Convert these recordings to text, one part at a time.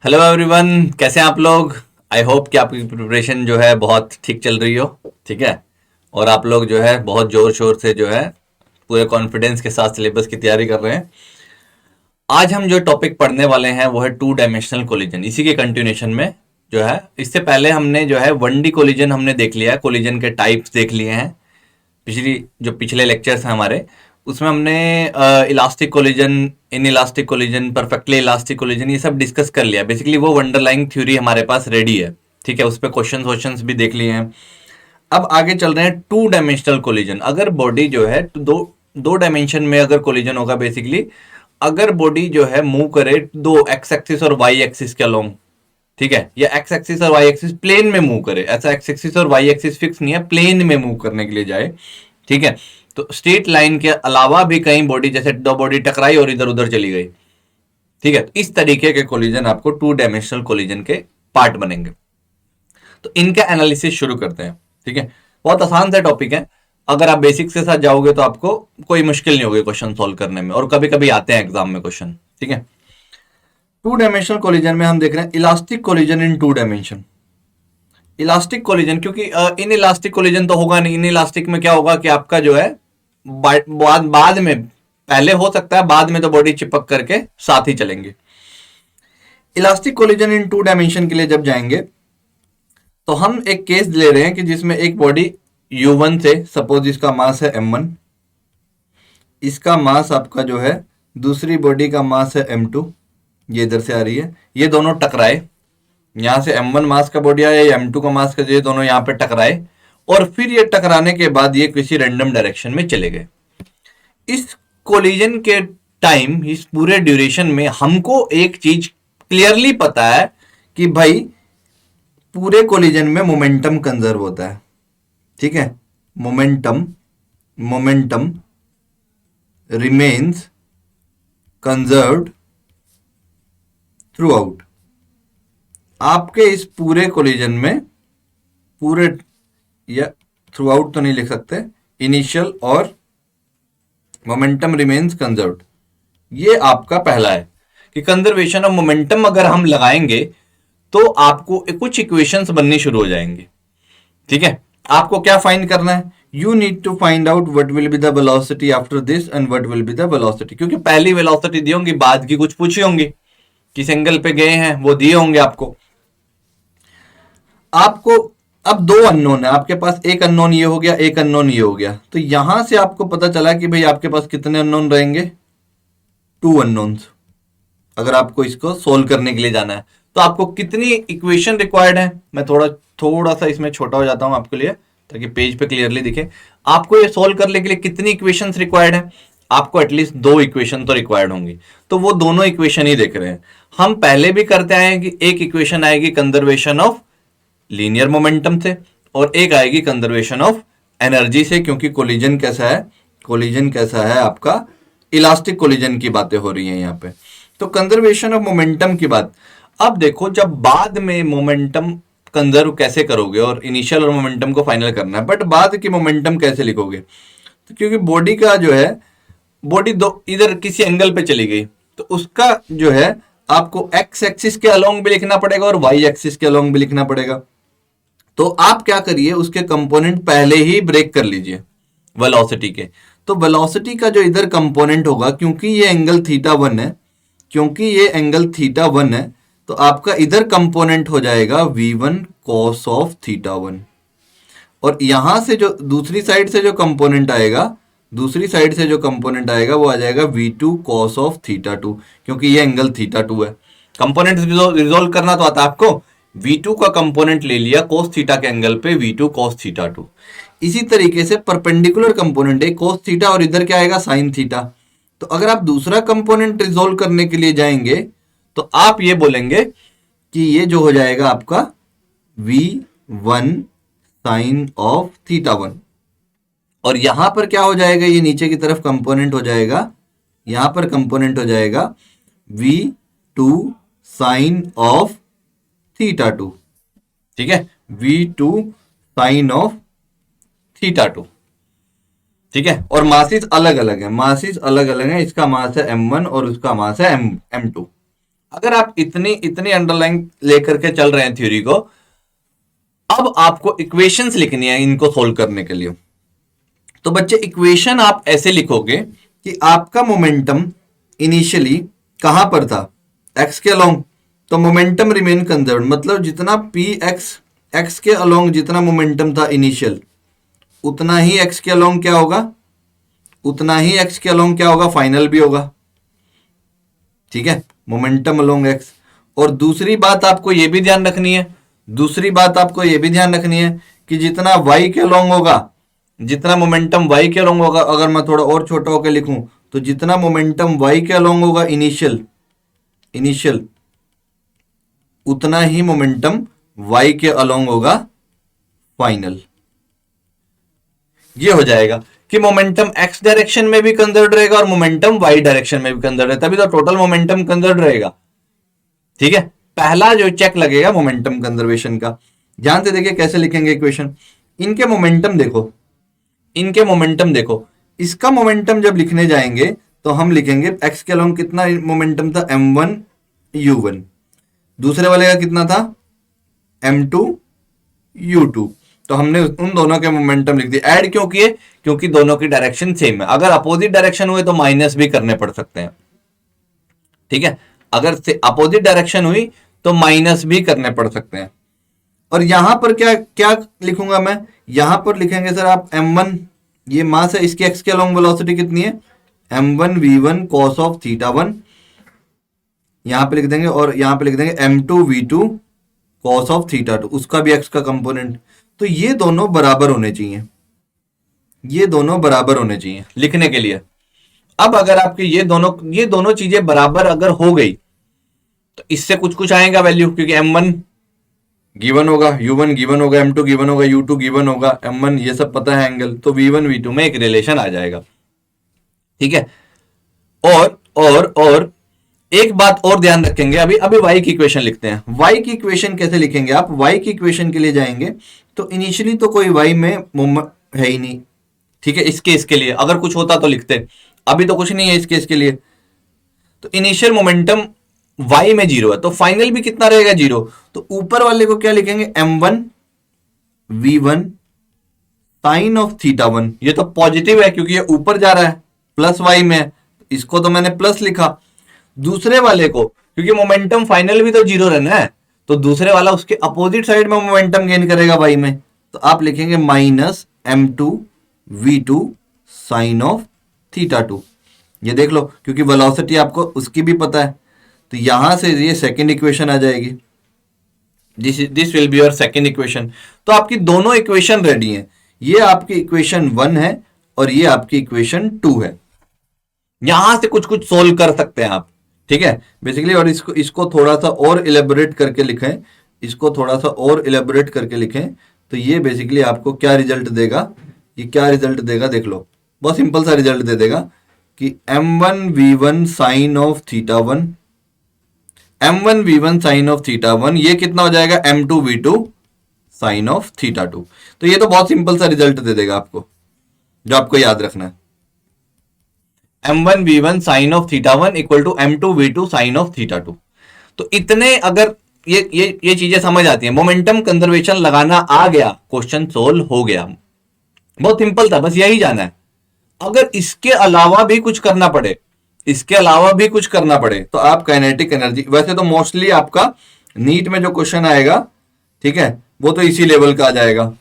Hello everyone, कैसे हैं आप लोग। आई होप कि आपकी प्रिपरेशन जो है बहुत ठीक चल रही हो। ठीक है। और आप लोग जो है बहुत जोर शोर से जो है पूरे कॉन्फिडेंस के साथ सिलेबस की तैयारी कर रहे हैं। आज हम जो टॉपिक पढ़ने वाले हैं वो है टू डायमेंशनल कोलिजन। इसी के कंटिन्यूएशन में जो है, इससे पहले हमने जो है वन डी कोलिजन हमने देख लिया है, कोलिजन के टाइप्स देख लिए हैं। पिछले लेक्चर्स हैं हमारे, उसमें हमने elastic collision, in elastic collision, perfectly elastic collision, ये सब डिस्कस कर लिया। बेसिकली वो अंडरलाइंग थ्योरी हमारे पास रेडी है। ठीक है, उस पर क्वेश्चंस भी देख लिए हैं। अब आगे चल रहे हैं टू डायमेंशनल कोलिजन। अगर बॉडी जो है दो दो डायमेंशन में अगर कोलिजन होगा, बेसिकली अगर बॉडी जो है मूव करे दो एक्स एक्सिस और वाई एक्सिस के अलोंग, ठीक है, या एक्स एक्सिस और वाई एक्सिस प्लेन में मूव करे, ऐसा एक्स एक्सिस और वाई एक्सिस फिक्स नहीं है, प्लेन में मूव करने के लिए जाए, ठीक है, तो स्ट्रेट लाइन के अलावा भी कहीं बॉडी, जैसे दो बॉडी टकराई और इधर उधर चली गई, ठीक है, तो इस तरीके के कोलिजन आपको टू डायमेंशनल कोलिजन के पार्ट बनेंगे। तो इनका एनालिसिस शुरू करते हैं। ठीक है, बहुत आसान सा टॉपिक है। अगर आप बेसिक्स के साथ जाओगे तो आपको कोई मुश्किल नहीं होगी क्वेश्चन सॉल्व करने में, और कभी कभी आते हैं एग्जाम में क्वेश्चन। ठीक है, टू डायमेंशनल कोलिजन में हम देख रहे हैं elastic collision in two dimension. Elastic collision, क्योंकि इन इलास्टिक कोलिजन तो होगा नहीं। इन इलास्टिक में क्या होगा कि आपका जो है बाद में, पहले हो सकता है, बाद में तो बॉडी चिपक करके साथ ही चलेंगे। Elastic collision in two dimension के लिए जब जाएंगे तो हम एक केस ले रहे हैं कि जिसमें एक बॉडी U1 से, सपोज इसका मास है M1, इसका मास आपका जो है दूसरी बॉडी का मास है M2, ये इधर से आ रही है, ये दोनों टकराए, यहां से M1 मास का बॉडी आया या M2 का मास का, ये दोनों यहां पे टकराए, और फिर ये टकराने के बाद ये किसी रैंडम डायरेक्शन में चले गए। इस कोलिजन के टाइम, इस पूरे ड्यूरेशन में हमको एक चीज क्लियरली पता है कि भाई पूरे कोलिजन में मोमेंटम कंजर्व होता है। ठीक है, momentum remains conserved through out. आपके इस पूरे कोलिजन में, पूरे, या थ्रू आउट तो नहीं लिख सकते, इनिशियल और मोमेंटम रिमेन्स कंजर्व्ड, ये आपका पहला है कि कंजर्वेशन ऑफ मोमेंटम अगर हम लगाएंगे तो आपको कुछ इक्वेशंस बननी शुरू हो जाएंगी। ठीक है, आपको क्या फाइंड करना है, you need to find out what will be the velocity after this and what will be the velocity, क्योंकि पहली वेलोसिटी दी होंगी, बाद की कुछ पूछी होंगी, किस एंगल पे गए हैं वो दिए होंगे आपको। अब दो अननोन है आपके पास, एक अननोन ये हो गया, एक अननोन ये हो गया, तो यहां से आपको पता चला कि भाई आपके पास कितने अननोन रहेंगे, टू अननोन्स। अगर आपको इसको सोल्व करने के लिए जाना है तो आपको कितनी इक्वेशन रिक्वायर्ड है, मैं थोड़ा सा इसमें छोटा हो जाता हूं आपके लिए ताकि पेज पे क्लियरली दिखे। आपको ये सोल्व करने के लिए कितनी इक्वेशंस रिक्वायर्ड है, आपको एटलीस्ट दो इक्वेशन तो रिक्वायर्ड होंगी, तो वो दोनों इक्वेशन ही देख रहे हैं। हम पहले भी करते आए हैं कि एक इक्वेशन आएगी कंजर्वेशन ऑफ लीनियर मोमेंटम से, और एक आएगी कंजर्वेशन ऑफ एनर्जी से, क्योंकि कोलिजन कैसा है आपका, इलास्टिक कोलिजन की बातें हो रही हैं यहाँ पे। तो कंजर्वेशन ऑफ मोमेंटम की बात, अब देखो जब बाद में मोमेंटम कंजर्व कैसे करोगे, और इनिशियल और मोमेंटम को फाइनल करना है, बट बाद की मोमेंटम कैसे लिखोगे, तो क्योंकि बॉडी का जो है, बॉडी दो इधर किसी एंगल पे चली गई, तो उसका जो है आपको एक्स एक्सिस के अलोंग भी लिखना पड़ेगा और वाई एक्सिस के अलोंग भी लिखना पड़ेगा। तो आप क्या करिए, उसके कंपोनेंट पहले ही ब्रेक कर लीजिए वेलोसिटी के। तो वेलोसिटी का जो इधर कंपोनेंट होगा, क्योंकि ये एंगल थीटा वन है, तो आपका इधर कंपोनेंट हो जाएगा v1 cos of theta one, और यहां से जो दूसरी साइड से जो कंपोनेंट आएगा वो आ जाएगा v2 cos of theta two, क्योंकि ये एंगल थीटा टू है। कंपोनेंट रिजोल्व करना तो आता है आपको, v2 का कंपोनेंट ले लिया cos थीटा के एंगल पे, v2 cos थीटा टू। इसी तरीके से परपेंडिकुलर कंपोनेंट है cos थीटा, और इधर क्या आएगा sin थीटा। तो अगर आप दूसरा कंपोनेंट रिजोल्व करने के लिए जाएंगे तो आप ये बोलेंगे कि ये जो हो जाएगा आपका v1 sin of theta one, और यहां पर क्या हो जाएगा, ये नीचे की तरफ कंपोनेंट हो जाएगा, यहां पर कंपोनेंट हो जाएगा v2 sin of theta two. ठीक है, v2 sin of theta two. ठीक है, और मासिस अलग अलग है, इसका मास है m1 और उसका मास है m2। अगर आप इतनी इतनी अंडरलाइन लेकर के चल रहे हैं थ्योरी को, अब आपको इक्वेशंस लिखनी है इनको सोल्व करने के लिए। तो बच्चे इक्वेशन आप ऐसे लिखोगे कि आपका मोमेंटम इनिशियली कहां पर था, एक्स के अलोंग, तो मोमेंटम रिमेन कंजर्व, मतलब जितना पी एक्स के अलोंग जितना मोमेंटम था इनिशियल, उतना ही एक्स के अलोंग क्या होगा, उतना ही एक्स के अलोंग क्या होगा, फाइनल भी होगा। ठीक है, मोमेंटम अलोंग एक्स। और दूसरी बात आपको यह भी ध्यान रखनी है, दूसरी बात आपको यह भी ध्यान रखनी है कि जितना वाई के अलोंग होगा, जितना मोमेंटम वाई के अलोंग होगा, अगर मैं थोड़ा और छोटा होकर लिखूं तो जितना मोमेंटम वाई के अलोंग होगा इनिशियल, उतना ही मोमेंटम वाई के अलोंग होगा फाइनल। ये हो जाएगा कि मोमेंटम एक्स डायरेक्शन में भी कंजर्व रहेगा और मोमेंटम वाई डायरेक्शन में भी कंजर्व रहेगा, तभी तो टोटल मोमेंटम कंजर्व रहेगा। ठीक है, पहला जो चेक लगेगा मोमेंटम कंजर्वेशन का। ध्यान से देखिए कैसे लिखेंगे इक्वेशन। इनके मोमेंटम देखो, इनके मोमेंटम देखो, इसका मोमेंटम जब लिखने जाएंगे तो हम लिखेंगे एक्स के अलोंग कितना मोमेंटम था, m1 u1, दूसरे वाले का कितना था, m2 u2। तो हमने उन दोनों के मोमेंटम लिख दिए। ऐड क्यों किए, क्योंकि दोनों की डायरेक्शन सेम है। अगर अपोजिट डायरेक्शन हुए तो माइनस भी करने पड़ सकते हैं। ठीक है, अगर अपोजिट डायरेक्शन हुई तो माइनस भी करने पड़ सकते हैं। और यहां पर क्या क्या लिखूंगा मैं, यहां पर लिखेंगे सर आप m1, ये मास है, इसकी x के अलोंग वेलोसिटी कितनी है, m1 v1 cos of theta 1, यहां पे लिख देंगे, और यहां पे लिख देंगे m2 v2 cos of theta 2, उसका भी x का कंपोनेंट। तो ये दोनों बराबर होने चाहिए, ये दोनों बराबर होने चाहिए लिखने के लिए। अब अगर आपके ये दोनों चीजें बराबर अगर हो गई तो इससे कुछ कुछ आएगा वैल्यू, क्योंकि m1 गिवन होगा, u1 गिवन होगा, m2 गिवन होगा, u2 गिवन होगा, m1 ये सब पता है एंगल, तो v1 v2 में एक रिलेशन आ जाएगा। ठीक है, और एक बात और ध्यान रखेंगे, अभी y की इक्वेशन लिखते हैं। y की इक्वेशन कैसे लिखेंगे आप, y की इक्वेशन के लिए जाएंगे तो इनिशियली तो कोई y में है ही नहीं। ठीक है, इस केस के लिए अगर कुछ होता तो लिखते, अभी तो कुछ नहीं है इस केस के लिए। तो इनिशियल मोमेंटम y में 0 है, तो फाइनल भी कितना रहेगा, 0। तो ऊपर वाले को क्या लिखेंगे, m1 v1 sine of theta 1, ये तो पॉजिटिव है क्योंकि ये ऊपर जा रहा है, प्लस y में है, इसको तो मैंने प्लस लिखा। दूसरे वाले को, क्योंकि मोमेंटम फाइनल भी तो 0 रहना है, तो दूसरे वाला उसके अपोजिट साइड में मोमेंटम गेन करेगा y में, तो आप लिखेंगे minus m2 v2 sine of theta 2। ये देख लो, क्योंकि वेलोसिटी आपको उसकी भी पता है, तो यहां से ये सेकंड इक्वेशन आ जाएगी, this will be your second equation. तो आपकी दोनों इक्वेशन रेडी हैं, ये आपकी इक्वेशन 1 है और ये आपकी इक्वेशन 2 है। यहां से कुछ कुछ सोल्व कर सकते हैं आप। ठीक है, बेसिकली, और इसको थोड़ा सा और इलेबोरेट करके लिखें, इसको थोड़ा सा और इलेबोरेट करके लिखें, तो ये बेसिकली आपको क्या रिजल्ट देगा, ये क्या रिजल्ट देगा देख लो, बहुत सिंपल सा रिजल्ट दे देगा कि m1 v1 sine of theta 1, m1 v1 sine of theta 1, ये कितना हो जाएगा, m2 v2 sine of theta 2। तो ये तो बहुत सिंपल सा रिजल्ट दे देगा आपको, जो आपको याद रखना है, m1 v1 sine of theta 1 equal to m2 v2 sine of theta 2। तो इतने अगर ये चीजें समझ आती हैं, मोमेंटम कंजर्वेशन लगाना आ गया, क्वेश्चन सोल्व हो गया। बहुत सिंपल था, बस यही जाना है। अगर इसके अलावा भी कुछ करना पड़े, इसके अलावा भी कुछ करना पड़े, तो आप काइनेटिक एनर्जी, वैसे तो मोस्टली आपका नीट में जो क्वेश्चन आएगा, ठीक है, वो तो इसी लेवल का आ जाएगा।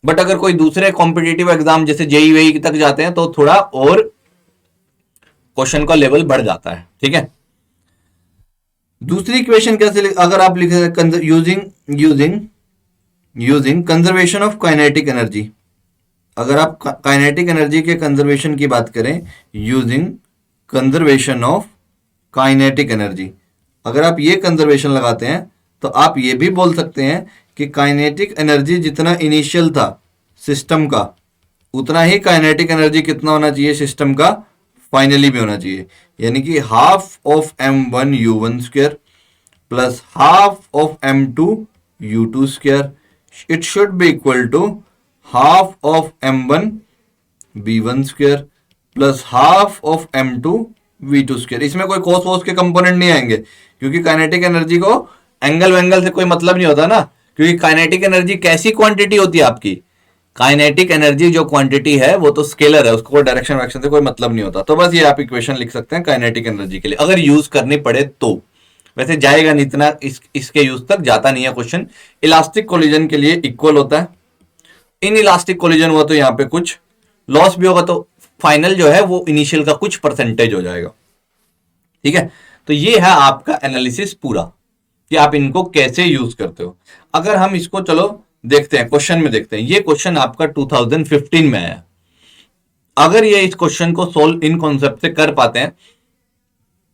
बट अगर कोई दूसरे कॉम्पिटिटिव एग्जाम जैसे जेई वेई तक जाते हैं तो थोड़ा और क्वेश्चन का लेवल बढ़ जाता है। ठीक है, दूसरी इक्वेशन कैसे, अगर आप लिखे using conservation of kinetic energy, अगर आप काइनेटिक एनर्जी के कंजर्वेशन की बात करें, using conservation of kinetic energy, अगर आप ये कंजर्वेशन लगाते हैं तो आप ये भी बोल सकते हैं कि काइनेटिक एनर्जी जितना इनिशियल था सिस्टम का, उतना ही काइनेटिक एनर्जी कितना होना चाहिए सिस्टम का, फाइनली भी होना चाहिए। यानी कि half of m1 u1 square plus half of m2 u2 square, it should be equal to half of m1 v1 square plus half of m2 v2 square. इसमें कोई cos वोस के कंपोनेंट नहीं आएंगे, क्योंकि काइनेटिक एनर्जी को angle वेंगल से कोई मतलब नहीं होता ना, क्योंकि काइनेटिक एनर्जी कैसी क्वांटिटी होती है आपकी, काइनेटिक एनर्जी जो क्वांटिटी है वो तो स्केलर है, उसको डायरेक्शन वैक्शन से कोई मतलब नहीं होता। तो बस ये आप इक्वेशन लिख सकते हैं काइनेटिक एनर्जी के लिए, अगर यूज करनी पड़े तो। वैसे जाएगा नहीं इतना, इसके यूज तक जाता नहीं है क्वेश्चन। इलास्टिक कोलिजन के लिए इक्वल होता है, इन इलास्टिक कोलिजन हुआ तो यहाँ पे कुछ लॉस भी होगा, तो फाइनल जो है वो इनिशियल का कुछ परसेंटेज हो जाएगा। ठीक है, तो ये है आपका एनालिसिस पूरा कि आप इनको कैसे यूज करते हो। अगर हम इसको चलो देखते हैं, क्वेश्चन में देखते हैं। ये क्वेश्चन आपका 2015 में आया। अगर ये इस क्वेश्चन को सोल्व इन कॉन्सेप्ट से कर पाते हैं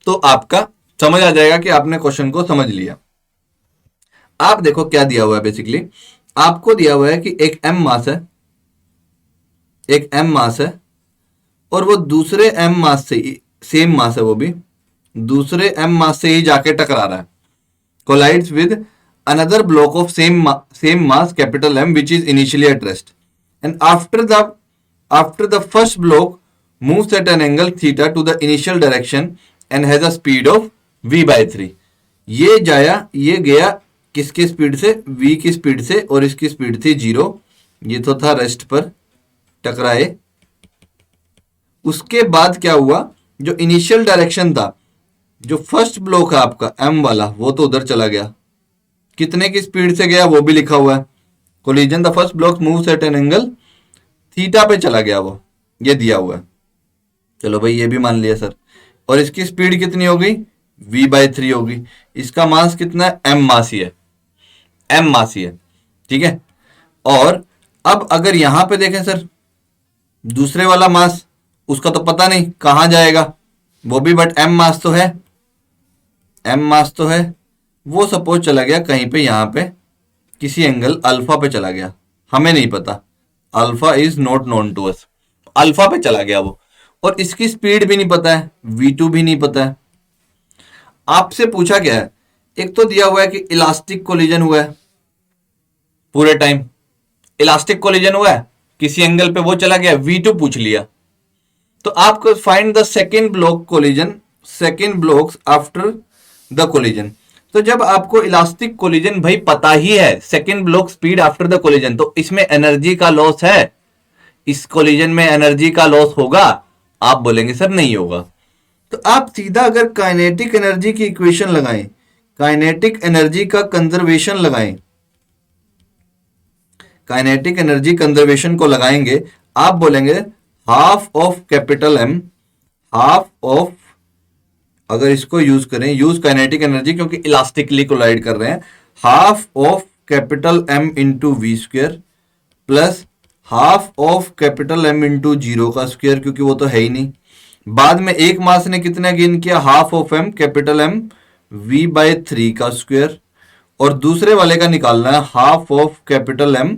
तो आपका समझ आ जाएगा कि आपने क्वेश्चन को समझ लिया। आप देखो क्या दिया हुआ है, बेसिकली आपको दिया हुआ है कि एक एम मास है, एक एम मास है, और वो दूसरे एम मास से, सेम मास है वो भी, दूसरे एम मास से ही जाके टकरा रहा है, collides with another block of same mass capital M which is initially at rest, and after the first block moves at an angle theta to the initial direction and has a speed of v by 3। ये गया किसकी speed से, v की speed से, और इसकी speed थी 0। ये तो था रेस्ट पर टकराए। उसके बाद क्या हुआ, जो इनिशियल डायरेक्शन था, जो फर्स्ट ब्लॉक है आपका m वाला, वो तो उधर चला गया। कितने की स्पीड से गया वो भी लिखा हुआ है, collision the first block moves eight an angle theta पे चला गया, वो ये दिया हुआ है। चलो भाई ये भी मान लिया सर। और इसकी स्पीड कितनी हो गई, v बाई 3 होगी। इसका मास कितना है, m मास ही है, m मास ही है। ठीक है, और अब अगर यहां पे देखें सर, दूसरे वाला मास उसका तो पता नहीं कहां जाएगा वो भी, बट m मास तो है, m मास तो है। वो सपोज चला गया कहीं पे, यहां पे किसी एंगल अल्फा पे चला गया, हमें नहीं पता, alpha is not known to us, alpha पे चला गया वो, और इसकी स्पीड भी नहीं पता है, v2 भी नहीं पता है। आपसे पूछा क्या है, एक तो दिया हुआ है कि इलास्टिक कोलिजन हुआ है, पूरे टाइम इलास्टिक कोलिजन हुआ है, किसी एंगल पे वो चला गया, v2 पूछ लिया। तो आपको find the second block collision, second blocks after the collision. तो जब आपको इलास्टिक कोलिजन भाई पता ही है, second block speed after the collision, तो इसमें एनर्जी का लॉस है, इस कोलिजन में एनर्जी का लॉस होगा? आप बोलेंगे सर नहीं होगा। तो आप सीधा अगर काइनेटिक एनर्जी की इक्वेशन लगाएं, काइनेटिक एनर्जी का कंजर्वेशन लगाएं, काइनेटिक एनर्जी कंजर्वेशन को लगाएंगे, आप बोलेंगे half of capital M, half of, अगर इसको यूज करें, यूज काइनेटिक एनर्जी क्योंकि इलास्टिकली कोलाइड कर रहे हैं, half of capital M into v square plus half of capital M into 0 का स्क्वायर, क्योंकि वो तो है ही नहीं। बाद में एक मास ने कितना गेन किया, half of M capital M v by 3 का स्क्वायर, और दूसरे वाले का निकालना है half of capital M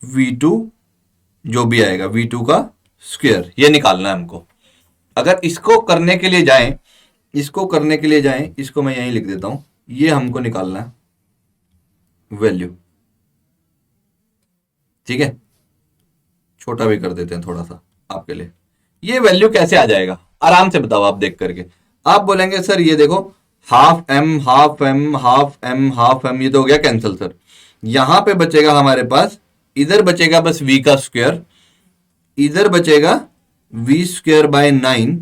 v2, जो भी आएगा v2 का स्क्वायर, ये निकालना है हमको। अगर इसको करने के लिए जाएं, इसको करने के लिए जाएं, इसको मैं यहीं लिख देता हूं, ये हमको निकालना है वैल्यू। ठीक है, छोटा भी कर देते हैं थोड़ा सा आपके लिए। ये वैल्यू कैसे आ जाएगा, आराम से बताओ आप देख करके। आप बोलेंगे सर ये देखो, half M half M half M half M, ये तो हो गया कैंसिल सर। यहां पे बचेगा हमारे पास, इधर बचेगा बस v का स्क्वायर, इधर बचेगा v स्क्वायर बाय 9।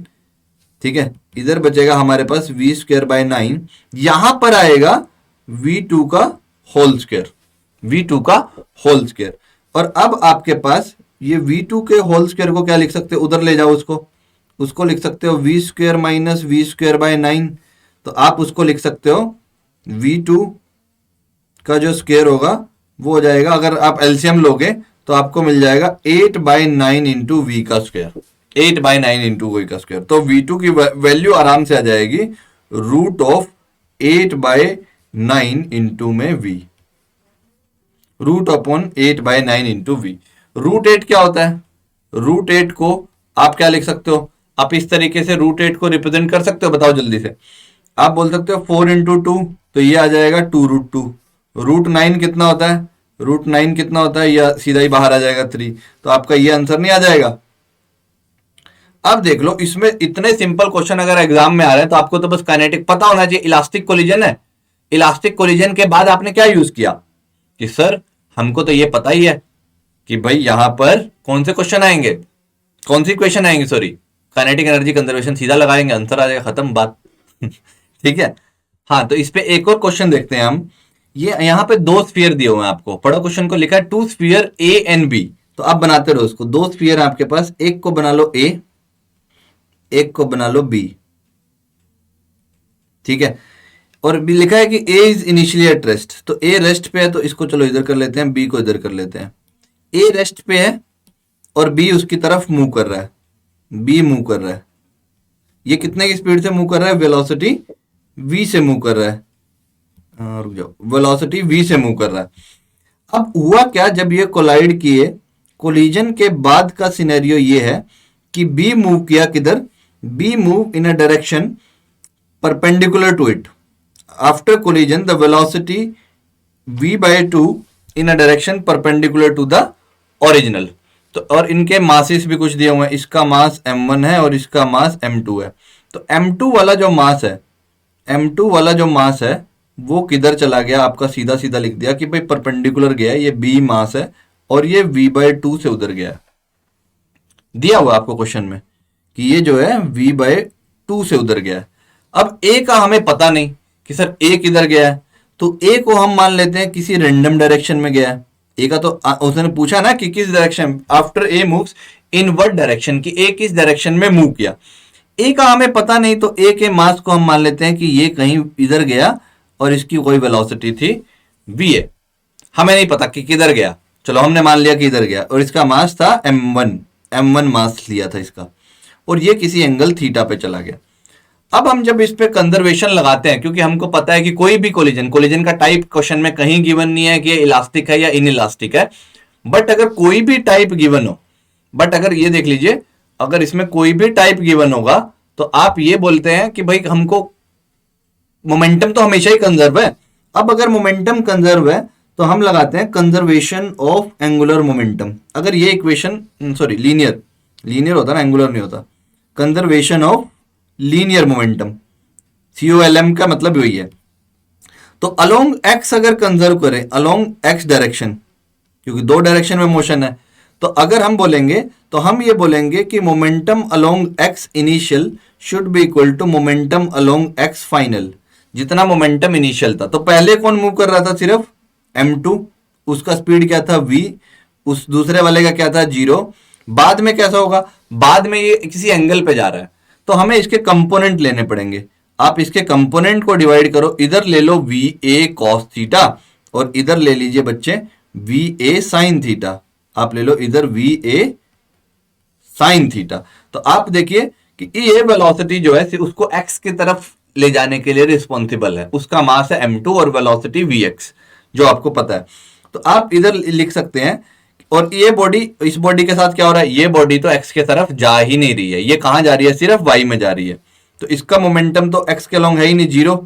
ठीक है, इधर बचेगा हमारे पास v स्क्वायर बाय 9, यहां पर आएगा v2 का होल स्क्वायर, v2 का होल स्क्वायर। और अब आपके पास ये v2 के होल स्क्वायर को क्या लिख सकते हो, उधर ले जाओ उसको लिख सकते हो v square minus v square by 9। तो आप उसको लिख सकते हो v2 का जो स्क्वायर होगा वो हो जाएगा, अगर आप एलसीएम लोगे तो आपको मिल जाएगा 8 बाई 9 इंटू वी का स्क्वायर, 8 बाई 9 इंटू वी का स्क्वायर। तो v2 की वैल्यू आराम से आ जाएगी रूट ऑफ 8 बाई 9 इंटू में v, root upon 8 by 9 into v. Root 8 क्या होता है, रूट 8 को आप क्या लिख सकते हो, आप इस तरीके से रूट 8 को रिप्रेजेंट कर सकते हो, बताओ जल्दी से। आप बोल सकते हो 4 इंटू 2, तो ये आ जाएगा 2 रूट 2। रूट 9 कितना होता है, रूट 9 कितना होता है, या सीधा ही बाहर आ जाएगा 3। तो आपका ये आंसर नहीं आ जाएगा। अब देख लो, इसमें इतने सिंपल क्वेश्चन अगर एग्जाम में आ रहे हैं तो आपको तो बस काइनेटिक पता होना चाहिए। इलास्टिक कोलिजन है, इलास्टिक कोलिजन के बाद आपने क्या यूज किया कि सर हमको तो ये पता ही है कि भाई यहां पर कौन से क्वेश्चन आएंगे, कौन सी इक्वेशन आएंगे, सॉरी काइनेटिक एनर्जी कंजर्वेशन, सीधा लगाएंगे आंसर आ जाएगा, खत्म बात। ठीक है। हाँ, तो इस पे एक और क्वेश्चन देखते हैं हम। ये यहाँ पे दो स्फीयर दिए हुए हैं आपको, पढ़ो क्वेश्चन को, लिखा है two sphere A and B. तो आप बनाते रहो उसको, दो स्फीयर आपके पास, एक को बना लो ए, एक को बना लो बी। ठीक है। और भी लिखा है कि ए इज इनिशियली एट रेस्ट, तो ए रेस्ट पे है तो इसको चलो इधर कर लेते हैं, बी को इधर कर लेते हैं। ए रेस्ट पे है और बी उसकी तरफ मूव कर रहा है, बी मूव कर रहा है। ये कितने की स्पीड से मूव कर रहा है, वेलोसिटी v से मूव कर रहा है, रुक जाओ, वेलोसिटी v से मूव कर रहा है। अब हुआ क्या, जब ये कोलाइड किए, कोलिजन के बाद का सिनेरियो ये है कि बी मूव किया किधर, B move in a direction perpendicular to it. After collision the velocity v/2 in a direction perpendicular to the original. तो और इनके मासेस भी कुछ दिए हुए हैं, इसका मास m1 है और इसका मास m2 है। तो m2 वाला जो मास है, m2 वाला जो मास है वो किधर चला गया, आपका सीधा सीधा लिख दिया कि भाई परपेंडिकुलर गया, ये b मास है और ये v/2 से उधर गया। दिया हुआ आपको क्वेश्चन में कि ये जो है v/2 से उधर गया है। अब a का हमें पता नहीं कि सर a किधर गया है, तो a को हम मान लेते हैं किसी रैंडम डायरेक्शन में गया है। ए का तो उसने पूछा ना कि किस direction, after a moves in what direction, कि ए किस डायरेक्शन में मूव किया। ए का हमें पता नहीं, तो ए के मास को हम मान लेते हैं कि ये कहीं इधर गया और इसकी कोई वेलोसिटी थी v है, हमें नहीं पता कि किधर गया, चलो हमने मान लिया कि इधर गया, और इसका मास था m1 मास लिया था इसका, और ये किसी एंगल थीटा पे चला गया। अब हम जब इस पे कंजर्वेशन लगाते हैं, क्योंकि हमको पता है कि कोई भी कोलिजन का टाइप क्वेश्चन में कहीं गिवन नहीं है कि ये इलास्टिक है या इनइलास्टिक है, बट अगर कोई भी टाइप गिवन हो, बट अगर ये देख लीजिए, अगर इसमें कोई भी टाइप गिवन होगा तो आप ये बोलते हैं कि भाई हमको मोमेंटम तो हमेशा ही कंजर्व है। अब अगर मोमेंटम कंजर्व है तो हम लगाते हैं कंजर्वेशन ऑफ एंगुलर मोमेंटम। अगर ये इक्वेशन, सॉरी लीनियर होता ना, एंगुलर नहीं होता, conservation of linear momentum, COLM का मतलब वही है। तो अलोंग एक्स अगर कंजर्व करें, अलोंग एक्स डायरेक्शन, क्योंकि दो डायरेक्शन में मोशन है, तो अगर हम बोलेंगे तो हम ये बोलेंगे कि momentum along x initial should be equal to momentum along x final, जितना मोमेंटम इनिशियल था। तो पहले कौन मूव कर रहा था, सिर्फ m2, उसका स्पीड क्या था v, उस दूसरे वाले का क्या था 0। बाद में कैसा होगा, बाद में ये किसी एंगल पे जा रहा है, तो हमें इसके कंपोनेंट लेने पड़ेंगे। आप इसके कंपोनेंट को डिवाइड करो, इधर ले लो va cos थीटा और इधर ले लीजिए बच्चे va sin थीटा, आप ले लो इधर va sin थीटा। तो आप देखिए कि ये वेलोसिटी जो है उसको x की तरफ ले जाने के लिए रिस्पॉन्सिबल है, उसका मास है m2 और वेलोसिटी vx जो आपको पता है। तो आप इधर लिख सकते हैं, और ये बॉडी, इस बॉडी के साथ क्या हो रहा है, ये बॉडी तो x के तरफ जा ही नहीं रही है, ये कहां जा रही है, सिर्फ y में जा रही है, तो इसका मोमेंटम तो x के अलोंग है ही नहीं, 0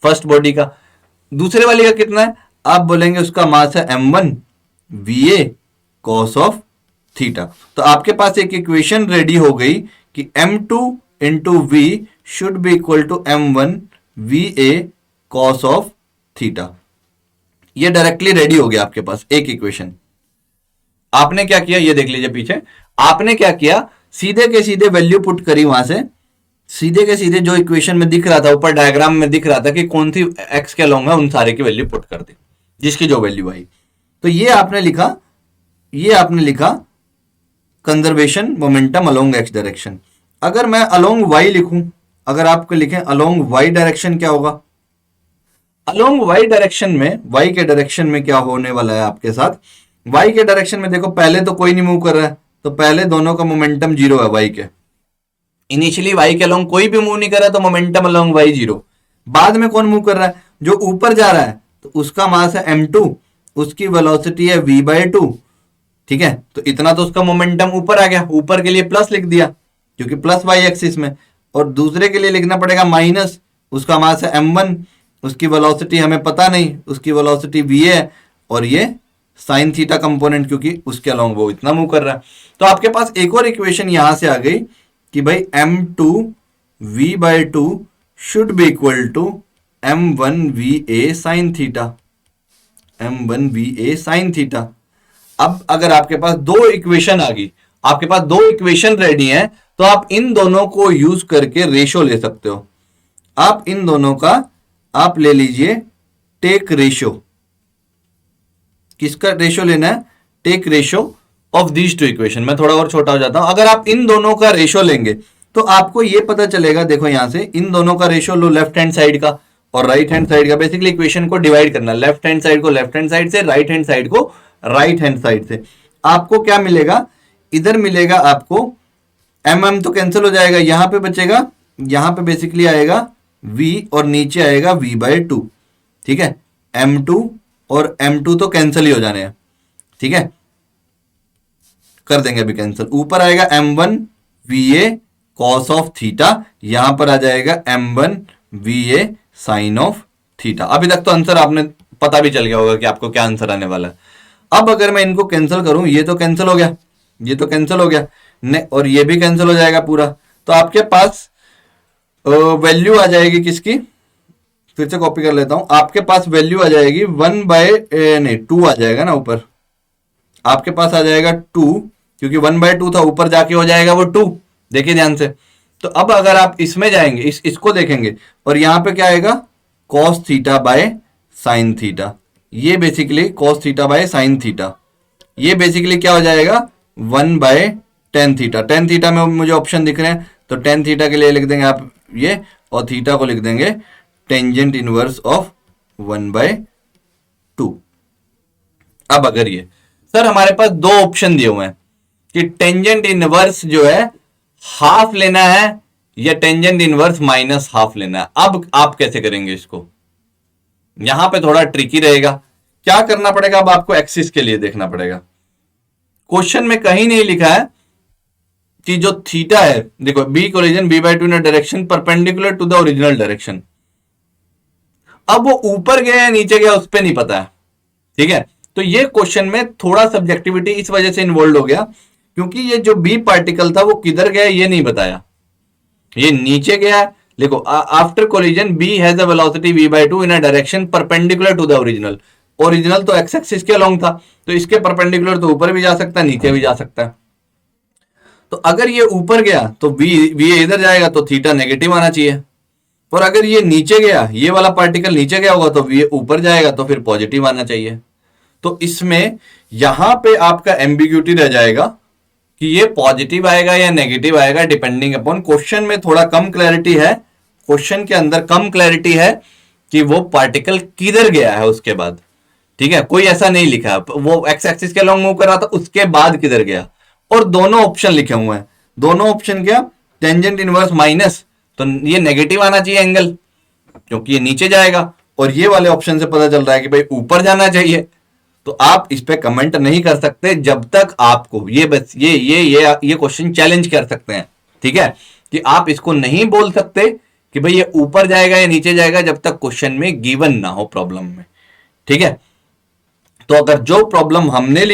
फर्स्ट बॉडी का। दूसरे वाली का कितना है, आप बोलेंगे उसका मास है m1 va cos of theta. तो आपके पास एक इक्वेशन रेडी हो गई कि m2 into v should be equal to m1 va cos of theta. ये डायरेक्टली रेडी हो गया आपके पास एक इक्वेशन। आपने क्या किया, ये देख लीजिए पीछे, आपने क्या किया, सीधे के सीधे वैल्यू पुट करी, वहां से सीधे के सीधे जो इक्वेशन में दिख रहा था, ऊपर डायग्राम में दिख रहा था कि कौन सी एक्स के अलोंग है, उन सारे की वैल्यू पुट कर दी, जिसकी जो वैल्यू आई। तो ये आपने लिखा conservation momentum along x direction. अगर मैं अलोंग वाई लिखूं, अगर आपको लिखें अलोंग वाई डायरेक्शन, क्या होगा, अलोंग वाई डायरेक्शन में, वाई के डायरेक्शन में क्या होने वाला है आपके साथ, वाई के डायरेक्शन में देखो, पहले तो कोई नहीं मूव कर रहा है, तो पहले दोनों का मोमेंटम 0 है वाई के, इनिशियली वाई के अलोंग कोई भी मूव नहीं कर रहा है, तो मोमेंटम अलोंग वाई 0। बाद में कौन मूव कर रहा है, जो ऊपर जा रहा है, तो उसका मास है m2, उसकी वेलोसिटी है v/2, ठीक है, तो इतना तो उसका मोमेंटम ऊपर आ गया, ऊपर के लिए प्लस लिख दिया क्योंकि प्लस वाई एक्सिस में, और दूसरे के लिए लिखना पड़ेगा माइनस, उसका मास है m1, उसकी वेलोसिटी हमें पता नहीं, उसकी वेलोसिटी v है, और ये साइन थीटा कंपोनेंट, क्योंकि उसके अलोंग वो इतना मूव कर रहा है। तो आपके पास एक और इक्वेशन यहां से आ गई कि भाई m2v/2 should be equal to m1va sine theta, m1va sine theta. अब अगर आपके पास दो इक्वेशन आ गई, आपके पास दो इक्वेशन रेडी हैं, तो आप इन दोनों को यूज करके रेशो ले सकते हो। आप इन दोनों का आप ले लीजिए टेक रेशो। किसका रेशो लेना है? Take ratio of these two equation. मैं थोड़ा और छोटा हो जाता हूं। अगर आप इन दोनों का रेशो लेंगे तो आपको यह पता चलेगा, देखो यहां से इन दोनों का रेशो लो, लेफ्ट हैंड साइड का और राइट हैंड साइड का। बेसिकली इक्वेशन को डिवाइड करना, लेफ्ट हैंड साइड को लेफ्ट हैंड साइड से, राइट हैंड साइड को राइट हैंड साइड से। आपको क्या मिलेगा? इधर मिलेगा आपको mm तो कैंसिल हो जाएगा, यहां पे बचेगा, यहां पे बेसिकली आएगा v और नीचे आएगा v/2। ठीक है, m2 और m2 तो कैंसिल ही हो जाने हैं। ठीक है, कर देंगे अभी कैंसिल। ऊपर आएगा m1 va cos of theta, यहां पर आ जाएगा m1 va sign of theta. अभी तक तो आंसर आपने पता भी चल गया होगा कि आपको क्या आंसर आने वाला है। अब अगर मैं इनको कैंसिल करूं, ये तो कैंसिल हो गया, ये तो कैंसिल हो गया और ये भी कैंसिल हो जाएगा पूरा। तो आपके पास वैल्यू आ जाएगी किसकी? फिर से कॉपी कर लेता हूं। आपके पास वैल्यू आ जाएगी 1/2 आ जाएगा ना ऊपर, आपके पास आ जाएगा 2, क्योंकि 1/2 था, ऊपर जाके हो जाएगा वो 2। देखिए ध्यान से। तो अब अगर आप इसमें जाएंगे, इसको देखेंगे और यहां पे क्या आएगा? cos theta by sine theta. ये basically cos theta by sine theta, ये बेसिकली क्या हो जाएगा? 1/tan theta. tan थीटा में मुझे ऑप्शन दिख रहे हैं, तो tan थीटा के लिए लिख देंगे आप ये, और थीटा को लिख देंगे टेंजेंट इनवर्स ऑफ 1/2। अब अगर ये सर हमारे पास दो ऑप्शन दिए हुए हैं कि टेंजेंट इनवर्स जो है हाफ लेना है या टेंजेंट इनवर्स माइनस हाफ लेना है। अब आप कैसे करेंगे इसको? यहां पे थोड़ा ट्रिकी रहेगा। क्या करना पड़ेगा? अब आपको एक्सिस के लिए देखना पड़ेगा। क्वेश्चन में कहीं नहीं लिखा है कि जो थीटा है, देखो B collision b/2 in direction perpendicular to the original direction. अब वो ऊपर गया या नीचे गया उस पर नहीं पता है। ठीक है, तो ये क्वेश्चन में थोड़ा सब्जेक्टिविटी इस वजह से इन्वॉल्व हो गया, क्योंकि ये जो बी पार्टिकल था वो किधर गया ये नहीं बताया, ये नीचे गया। देखो after collision B has a velocity v/2 in a direction perpendicular to the original. Original तो एक्स एक्सिस के अलोंग था, तो इसके परपेंडिकुलर तो ऊपर भी जा सकता है, नीचे भी जा सकता है। तो अगर ये ऊपर गया तो v इधर जाएगा तो थीटा नेगेटिव आना चाहिए, और अगर ये नीचे गया, ये वाला पार्टिकल नीचे गया होगा तो v ऊपर जाएगा तो फिर पॉजिटिव आना चाहिए। तो इसमें यहां पे आपका एम्बिग्यूटी रह जाएगा कि ये पॉजिटिव आएगा या नेगेटिव आएगा, डिपेंडिंग अपॉन। क्वेश्चन में थोड़ा कम क्लैरिटी है, क्वेश्चन के अंदर कम क्लैरिटी है कि वो पार्टिकल किधर गया है उसके बाद। ठीक है, कोई ऐसा नहीं लिखा वो एक्स एक्सिस के लॉन्ग मूव कर रहा था उसके बाद किधर गया। और दोनों ऑप्शन लिखे हुए हैं, दोनों ऑप्शन क्या? टेंजेंट इनवर्स माइनस, तो ये नेगेटिव आना चाहिए एंगल, क्योंकि ये नीचे जाएगा। और ये वाले ऑप्शन से पता चल रहा है कि भाई ऊपर जाना चाहिए। तो आप इस पे कमेंट नहीं कर सकते जब तक आपको ये बस ये क्वेश्चन चैलेंज कर सकते हैं। ठीक है, कि आप इसको नहीं बोल सकते कि भाई ये ऊपर जाएगा या नीचे जाएगा जब तक क्वेश्चन में गिवन ना हो प्रॉब्लम में। ठीक है, तो अगर जो प्रॉब्लम हमने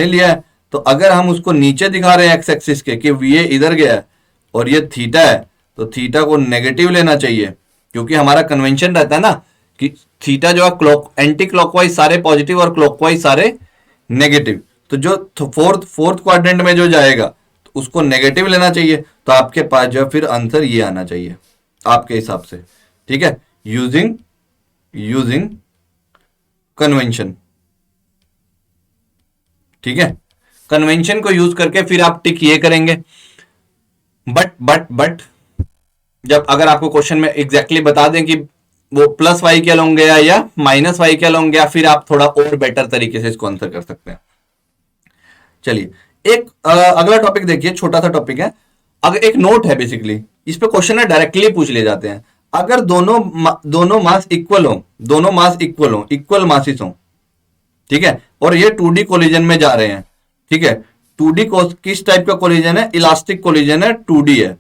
लिया है, तो अगर हम उसको नीचे दिखा रहे हैं एक्स एक्सिस के कि ये इधर गया है और ये थीटा है, तो थीटा को नेगेटिव लेना चाहिए, क्योंकि हमारा कन्वेंशन रहता है ना कि थीटा जो है एंटी क्लॉकवाइज सारे पॉजिटिव और क्लॉकवाइज सारे नेगेटिव। तो जो फोर्थ क्वाड्रेंट में जो जाएगा तो उसको नेगेटिव लेना चाहिए। तो आपके पास जो है फिर आंसर ये आना चाहिए आपके हिसाब से। ठीक है, यूजिंग कन्वेंशन। ठीक है, कन्वेंशन को यूज करके फिर आप टिक ये करेंगे। बट जब अगर आपको क्वेश्चन में एग्जैक्टली बता दें कि वो प्लस वाई के अलोंग गया या माइनस वाई के अलोंग गया, फिर आप थोड़ा और बेटर तरीके से इसको आंसर कर सकते हैं। चलिए एक अगला टॉपिक देखिए, छोटा सा टॉपिक है। अगर एक नोट है बेसिकली, इस पे क्वेश्चन है डायरेक्टली पूछ ले जाते हैं। अगर दोनों मास इक्वल हो, इक्वल मासिस हो, ठीक है, और ये 2D कोलिजन में जा रहे हैं। ठीक है, 2D किस टाइप का कोलिजन है? इलास्टिक कोलिजन है, 2D है,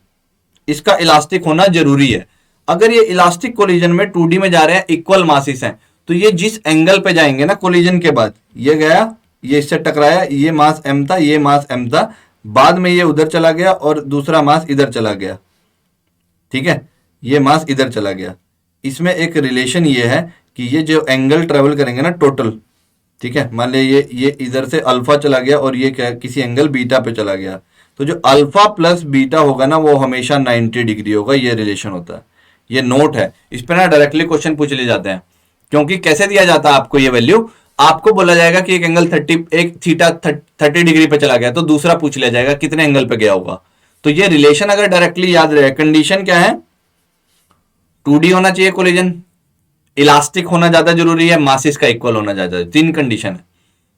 इसका इलास्टिक होना जरूरी है। अगर ये इलास्टिक कोलिजन में 2D में जा रहे हैं, इक्वल मासिस हैं, तो ये जिस एंगल पे जाएंगे ना कोलिजन के बाद, ये गया, ये इससे टकराया, ये मास m था, ये मास m था, बाद में ये उधर चला गया और दूसरा मास इधर चला गया, ठीक है, ये मास इधर चला गया। इसमें एक रिलेशन ये है कि ये जो एंगल ट्रेवल करेंगे ना टोटल, ठीक है, मान लिया ये इधर से अल्फा चला गया और ये क्या किसी एंगल बीटा पे चला गया, तो जो अल्फा प्लस बीटा होगा ना वो हमेशा 90 डिग्री होगा, ये रिलेशन होता है। ये नोट है, इस पे ना डायरेक्टली क्वेश्चन पूछ ले जाते हैं। क्योंकि कैसे दिया जाता है आपको ये वैल्यू, आपको बोला जाएगा कि एक एंगल 30, एक थीटा 30 डिग्री पे चला गया, तो दूसरा पूछ लिया जाएगा कितने एंगल पे गया होगा। तो ये रिलेशन अगर डायरेक्टली याद रहे, कंडीशन क्या है, 2D होना चाहिए कोलिजन, इलास्टिक होना ज्यादा जरूरी है, मासिस का इक्वल होना ज्यादा, 3 कंडीशन है,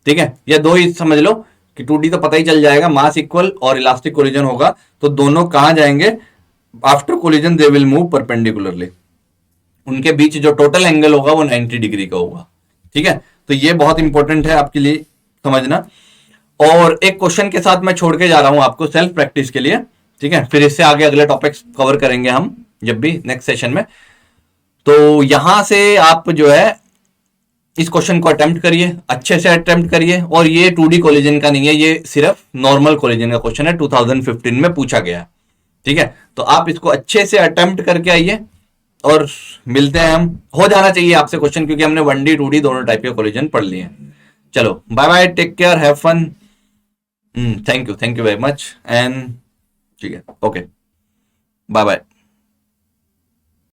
ठीक है। या 2 ही समझ लो कि 2D तो पता ही चल जाएगा, मास इक्वल और इलास्टिक कोलिजन होगा, तो दोनों कहां जाएंगे, after collision they will move perpendicularly, उनके बीच जो टोटल एंगल होगा वो 90 डिग्री का होगा, ठीक है। तो ये बहुत इंपॉर्टेंट है आपके लिए समझना। और एक क्वेश्चन के साथ मैं छोड़ के जा रहा हूं आपको सेल्फ प्रैक्टिस के लिए, ठीक है, फिर इससे आगे अगले टॉपिक्स कवर करेंगे हम जब भी नेक्स्ट सेशन में। तो यहां से आप जो है इस क्वेश्चन को अटेम्प्ट करिए, अच्छे से अटेम्प्ट करिए, और ये 2D कोलिजन का नहीं है, ये सिर्फ नॉर्मल कोलिजन का क्वेश्चन है, 2015 में पूछा गया है, ठीक है। तो आप इसको अच्छे से अटेम्प्ट करके आइए और मिलते हैं हम, हो जाना चाहिए आपसे क्वेश्चन, क्योंकि हमने 1D 2D दोनों टाइप के कोलिजन पढ़ लिए हैं। चलो bye bye, take care, have fun, thank you very much and ठीक है, ओके, बाय बाय।